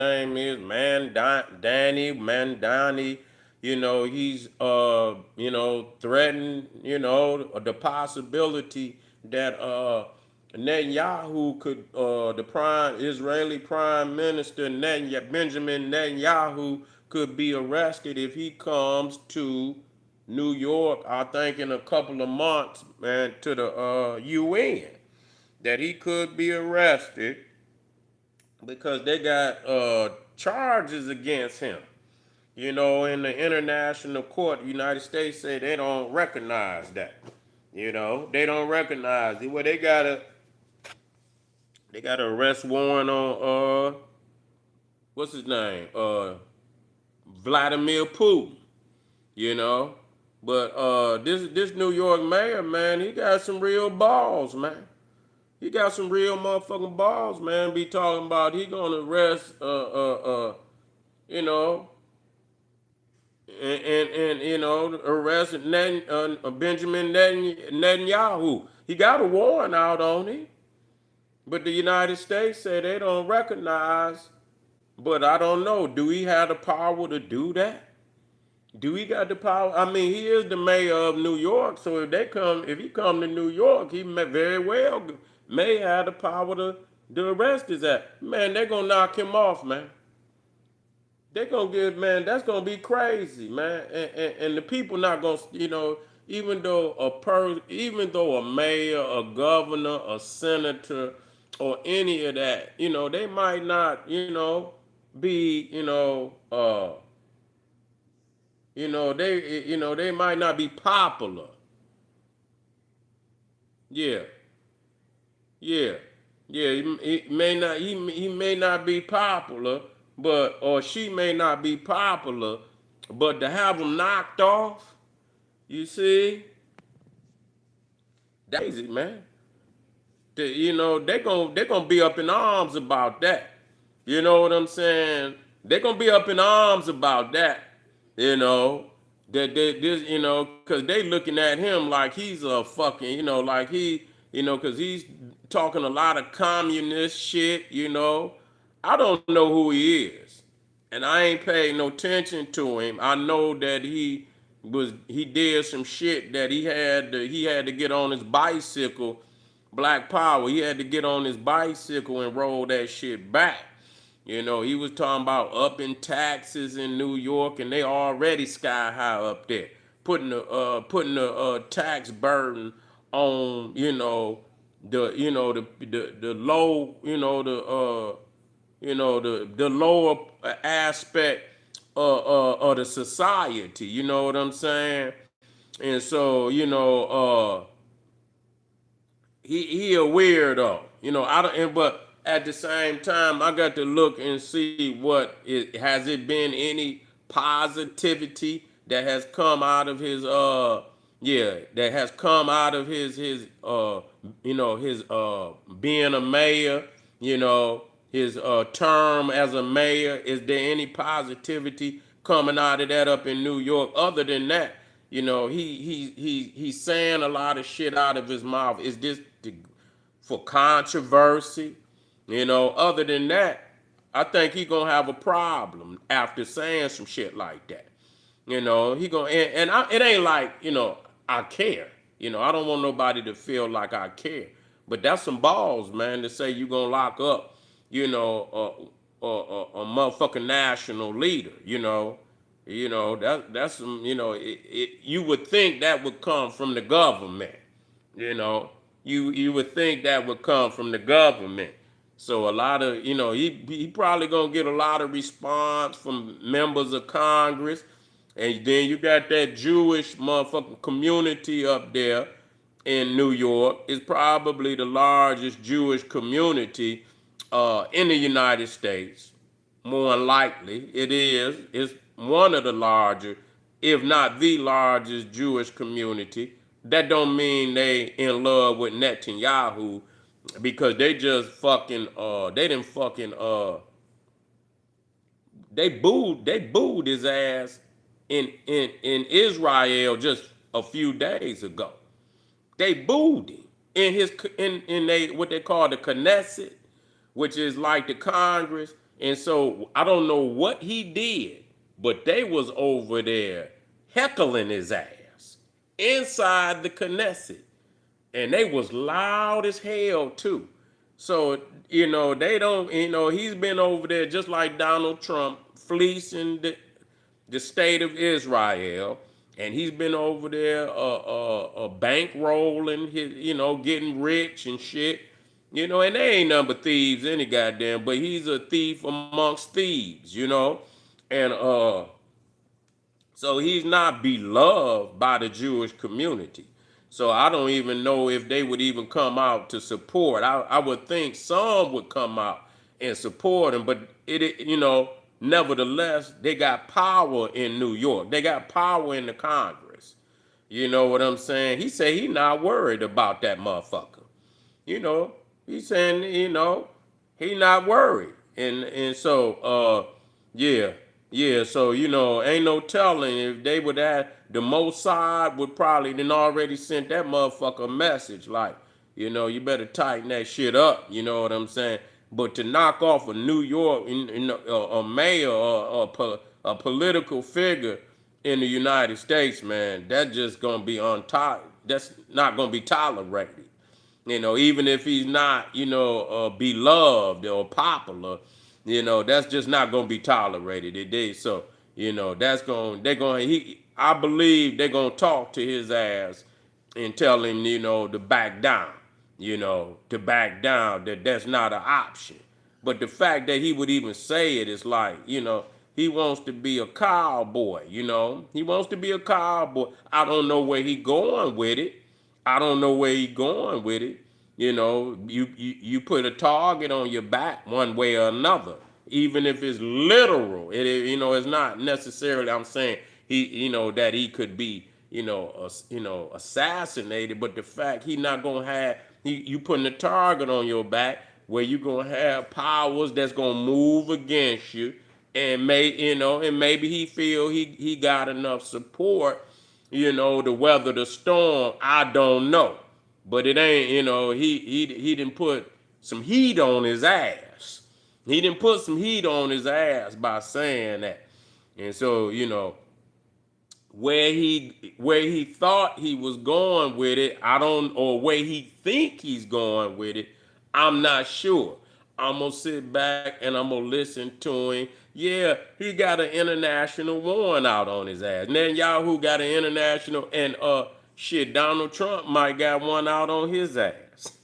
name is Danny Mandani. He's threatened, the possibility that Netanyahu could the prime Israeli Prime Minister Benjamin Netanyahu could be arrested if he comes to New York, I think in a couple of months, man, to the UN, that he could be arrested because they got charges against him. In the international court, the United States say they don't recognize that. They don't recognize it. Well, they got a arrest warrant on what's his name? Vladimir Putin. You know, but this New York mayor, man, he got some real balls, man. He got some real motherfucking balls, man. Be talking about he gonna arrest you know, and arrest Benjamin Netanyahu. He got a warrant out on him, but the United States say they don't recognize. But I don't know. Do he have the power to do that? Do he got the power? I mean, he is the mayor of New York, so if he come to New York, he may very well may have the power to arrest his ass. Man, they're gonna knock him off, man. They're gonna get, man. That's gonna be crazy, man. And the people not gonna, even though a mayor, a governor, a senator, or any of that, they might not, be, they might not be popular. Yeah, yeah, yeah. He may not be popular, but or she may not be popular, but to have them knocked off, you see, that's crazy, man. They're gonna be up in arms about that. You know what I'm saying? They're gonna be up in arms about that. You know that they this because they looking at him like he's a fucking like because he's talking a lot of communist shit. I don't know who he is, and I ain't paying no attention to him. I know that he did some shit that he had to get on his bicycle. Black Power. He had to get on his bicycle and roll that shit back. He was talking about upping taxes in New York, and they already sky high up there, putting the tax burden on the low the lower aspect of the society. You know what I'm saying? And so he a weirdo. I don't. But at the same time, I got to look and see what it has. It been any positivity that has come out of his that has come out of his being a mayor. His term as a mayor. Is there any positivity coming out of that up in New York? Other than that, he's saying a lot of shit out of his mouth. Is this for controversy? Other than that, I think he gonna have a problem after saying some shit like that. He gonna it ain't like I care. I don't want nobody to feel like I care. But that's some balls, man, to say you gonna lock up, a motherfucking national leader. That's some. You would think that would come from the government. You know, you would think that would come from the government. So a lot of he probably gonna get a lot of response from members of Congress, and then you got that Jewish motherfucking community up there in New York. It's probably the largest Jewish community in the United States. More than likely, it is. It's one of the larger, if not the largest Jewish community. That don't mean they in love with Netanyahu because they just fucking they didn't fucking they booed his ass in Israel just a few days ago. They booed him in his in they what they call the Knesset, which is like the Congress And so I don't know what he did, but they was over there heckling his ass inside the Knesset, and they was loud as hell too. So they don't. He's been over there just like Donald Trump, fleecing the state of Israel, and he's been over there bankrolling his, getting rich and shit. And they ain't nothing but thieves any goddamn, but he's a thief amongst thieves, and so he's not beloved by the Jewish community. So I don't even know if they would even come out to support. I would think some would come out and support him, but nevertheless, they got power in New York. They got power in the Congress. You know what I'm saying? He said he not worried about that motherfucker. You know, he's saying, he not worried. And so yeah, yeah, so ain't no telling if they would have the Mossad would probably then already sent that motherfucker a message like, you better tighten that shit up, you know what I'm saying? But to knock off a New York a mayor or a political figure in the United States, man, that's just gonna be that's not gonna be tolerated. Even if he's not, beloved or popular, that's just not gonna be tolerated today. So, that's going they're going he I believe they're gonna talk to his ass and tell him, to back down, to back down, that's not an option. But the fact that he would even say it is like, he wants to be a cowboy, He wants to be a cowboy. I don't know where he going with it. I don't know where he going with it. You put a target on your back one way or another, even if it's literal. It's not necessarily. I'm saying that he could be, assassinated. But the fact he not gonna have you putting a target on your back where you gonna have powers that's gonna move against you, and maybe he feel he got enough support, to weather the storm. I don't know. But it ain't, he didn't put some heat on his ass. He didn't put some heat on his ass by saying that. And so, where he thought he was going with it, or where he think he's going with it, I'm not sure. I'm gonna sit back and I'm gonna listen to him. Yeah, he got an international warrant out on his ass. Netanyahu got an international, and shit, Donald Trump might got one out on his ass.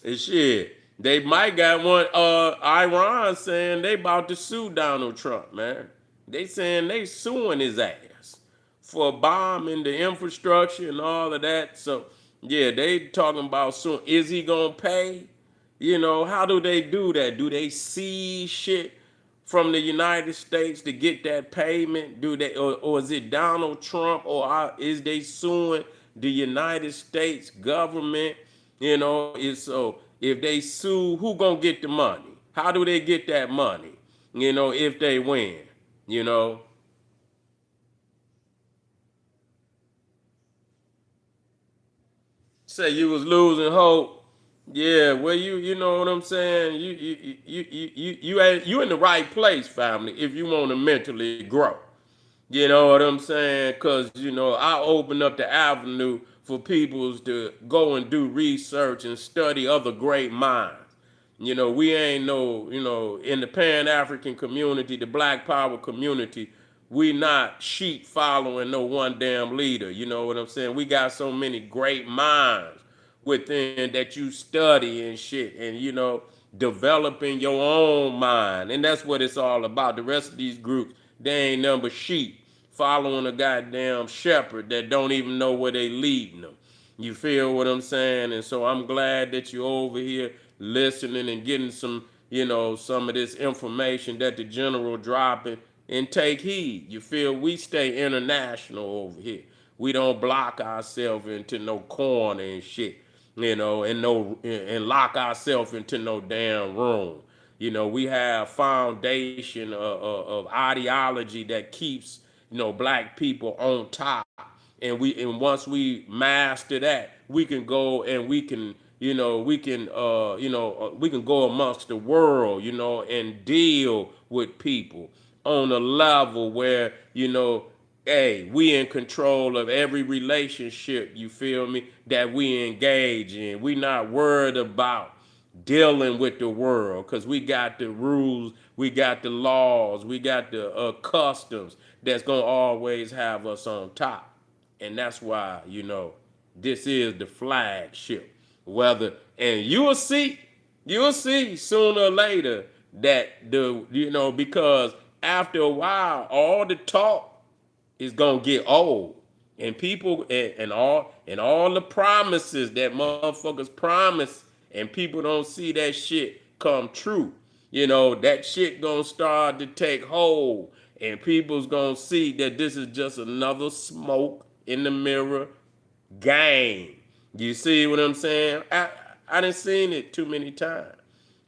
And shit, they might got one. Iran saying they about to sue Donald Trump, man. They saying they suing his ass for bombing the infrastructure and all of that. So yeah, they talking about suing. Is he gonna pay? How do they do that? Do they seize shit from the United States to get that payment? Do they, or is it Donald Trump, or is they suing the United States government? If they sue, who gonna get the money? How do they get that money? If they win, you know. Say you was losing hope. Yeah, well, you know what I'm saying. You in the right place, family. If you want to mentally grow, you know what I'm saying? Cause I open up the avenue for people to go and do research and study other great minds. We ain't no, in the Pan African community, the Black Power community, we not sheep following no one damn leader. You know what I'm saying? We got so many great minds within that you study and shit, and developing your own mind, and that's what it's all about. The rest of these groups, they ain't number sheep following a goddamn shepherd that don't even know where they leading them. You feel what I'm saying? And so I'm glad that you're over here listening and getting some of this information that the general dropping, and take heed. You feel? We stay international over here. We don't block ourselves into no corner and shit, and lock ourselves into no damn room. We have foundation of ideology that keeps black people on top, and once we master that, we can go and we can we can go amongst the world, and deal with people on a level where, hey, we in control of every relationship, you feel me, that we engage in. We not worried about dealing with the world because we got the rules, we got the laws, we got the customs that's going to always have us on top. And that's why, this is the flagship. Whether, and you'll see sooner or later that because after a while, all the talk is gonna get old, and people and all the promises that motherfuckers promise, and people don't see that shit come true. That shit gonna start to take hold, and people's gonna see that this is just another smoke in the mirror game. You see what I'm saying? I done seen it too many times.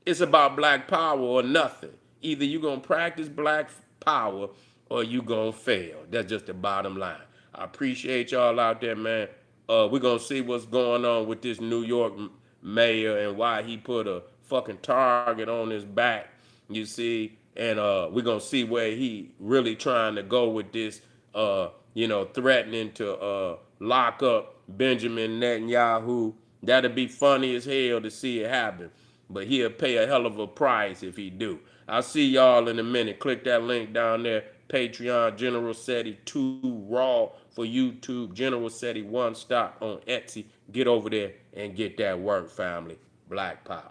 It's about black power or nothing. Either you gonna practice black power or you gonna fail. That's just the bottom line. I appreciate y'all out there, man. We're gonna see what's going on with this New York mayor and why he put a fucking target on his back. You see, and we're gonna see where he really trying to go with this. Threatening to lock up Benjamin Netanyahu. That'd be funny as hell to see it happen. But he'll pay a hell of a price if he do. I'll see y'all in a minute. Click that link down there. Patreon, General Seti 2 Raw for YouTube. General Seti 1 Stop on Etsy. Get over there and get that work, family. Black Power.